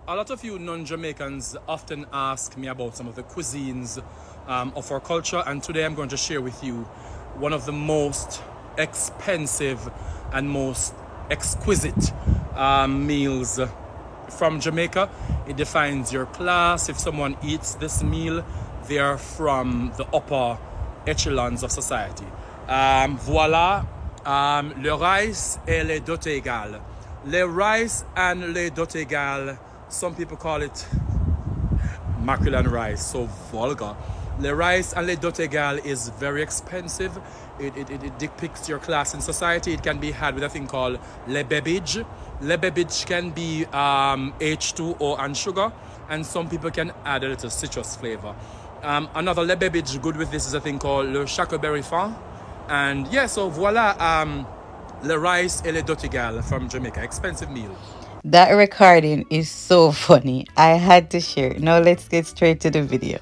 A lot of you non-Jamaicans often ask me about some of the cuisines of our culture, and today I'm going to share with you one of the most expensive and most exquisite meals from Jamaica. It defines your class. If someone eats this meal, they are from the upper echelons of society. Voilà, le rice et les dots égales. Le rice and les dots égales. Some people call it mackerel and rice, so vulgar. Le rice and le dots égales is very expensive. It depicts your class in society. It can be had with a thing called le bebage. Le bebage can be H2O and sugar, and some people can add a little citrus flavor. Another le bebage good with this is a thing called le chacoberry fin. And yeah, so voila, le rice et le dots égales from Jamaica. Expensive meal. That recording is so funny. I had to share it. Now let's get straight to the video.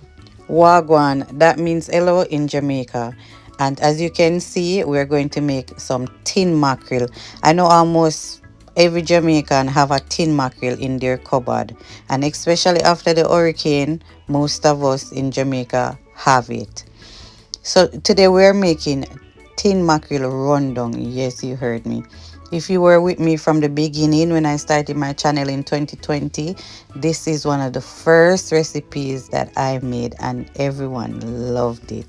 Wagwan, that means hello in Jamaica. And as you can see, we're going to make some tin mackerel. I know almost every Jamaican have a tin mackerel in their cupboard. And especially after the hurricane, most of us in Jamaica have it. So today we're making tin mackerel rundown. Yes, you heard me. If you were with me from the beginning when I started my channel in 2020, this is one of the first recipes that I made and everyone loved it.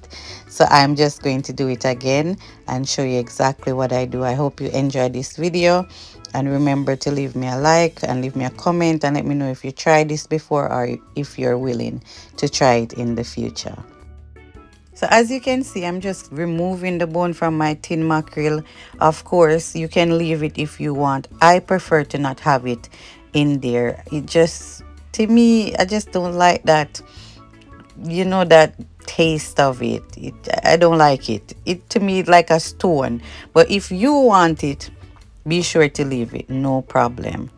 So I'm just going to do it again and show you exactly what I do. I hope you enjoyed this video, and remember to leave me a like and leave me a comment and let me know if you tried this before or if you're willing to try it in the future. So as you can see, I'm just removing the bone from my tin mackerel. Of course, you can leave it if you want. I prefer to not have it in there. It just, to me, I just don't like that, you know, that taste of it. I don't like it. It to me like a stone. But if you want it, be sure to leave it. No problem.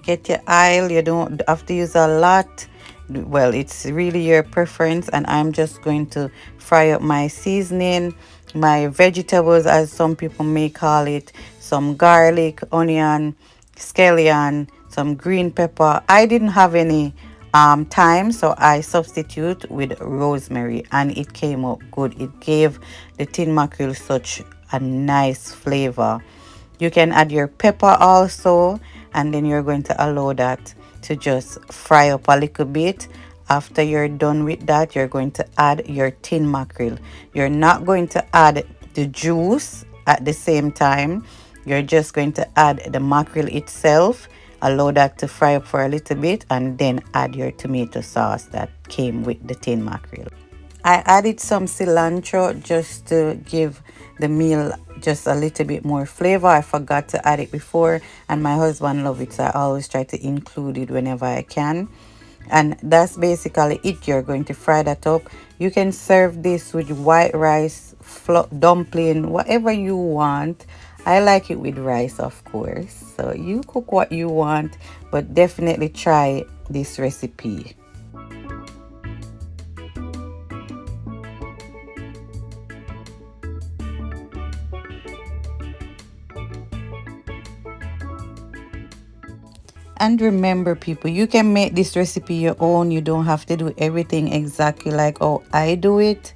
Get your oil. You don't have to use a lot. Well, it's really your preference, and I'm just going to fry up my seasoning, my vegetables, as some people may call it, some garlic, onion, scallion, some green pepper. I didn't have any thyme, so I substitute with rosemary, and it came up good. It gave the tin mackerel such a nice flavor. You can add your pepper also, and then you're going to allow that to just fry up a little bit. After you're done with that, you're going to add your tin mackerel. You're not going to add the juice at the same time. You're just going to add the mackerel itself, allow that to fry up for a little bit, and then add your tomato sauce that came with the tin mackerel. I added some cilantro just to give the meal just a little bit more flavor. I forgot to add it before, and my husband loves it, so I always try to include it whenever I can. And that's basically it. You're going to fry that up. You can serve this with white rice, dumpling, whatever you want. I like it with rice, of course. So you cook what you want, but definitely try this recipe. And remember, people, you can make this recipe your own. You don't have to do everything exactly like how I do it.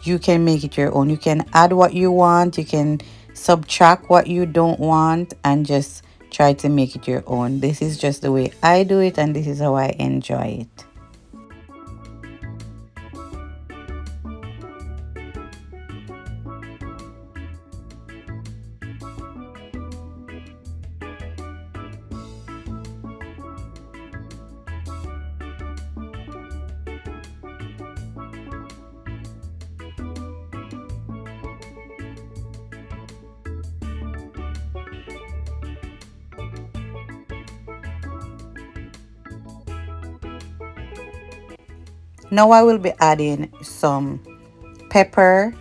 You can make it your own. You can add what you want. You can subtract what you don't want and just try to make it your own. This is just the way I do it, and this is how I enjoy it. Now I will be adding some pepper,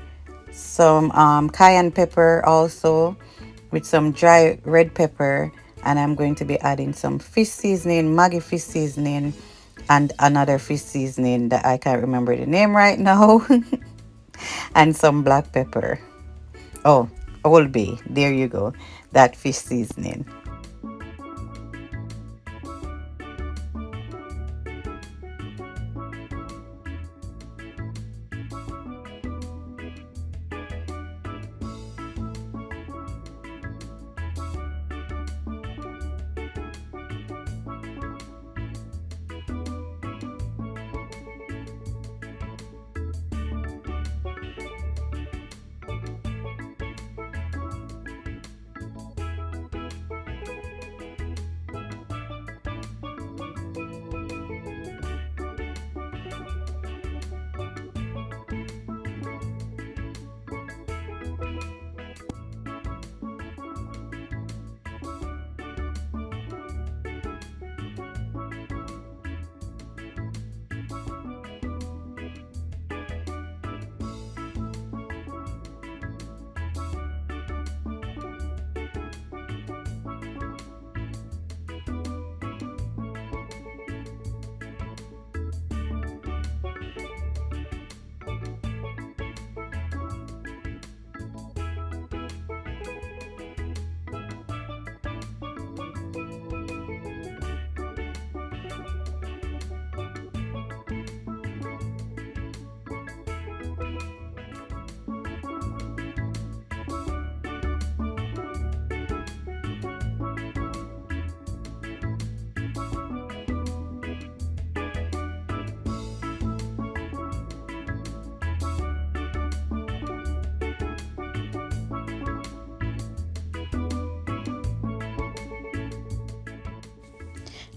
some cayenne pepper also, with some dry red pepper, and I'm going to be adding some fish seasoning, Maggi fish seasoning, and another fish seasoning that I can't remember the name right now. and some black pepper. Oh, Old Bay. There you go. That fish seasoning.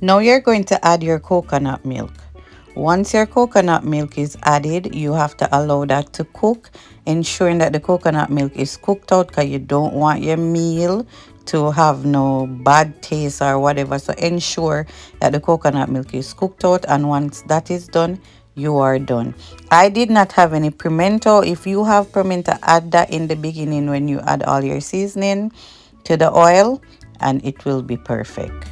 Now you're going to add your coconut milk. Once your coconut milk is added, you have to allow that to cook, ensuring that the coconut milk is cooked out because you don't want your meal to have no bad taste or whatever. So ensure that the coconut milk is cooked out, and once that is done, you are done. I did not have any pimento. If you have pimento, add that in the beginning when you add all your seasoning to the oil, and it will be perfect.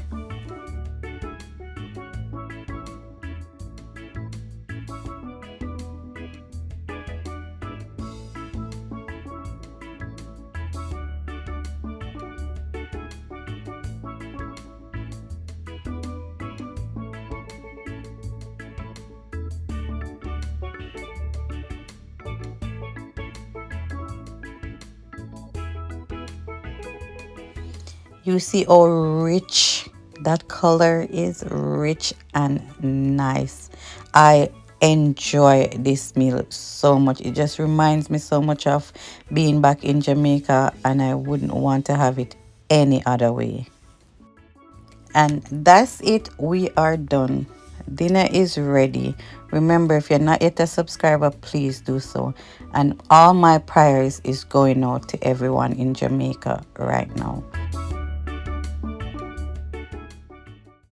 You see how rich that color is, rich and nice. I enjoy this meal so much. It just reminds me so much of being back in Jamaica, and I wouldn't want to have it any other way. And that's it. We are done. Dinner is ready. Remember, if you're not yet a subscriber, please do so. And all my prayers is going out to everyone in Jamaica right now.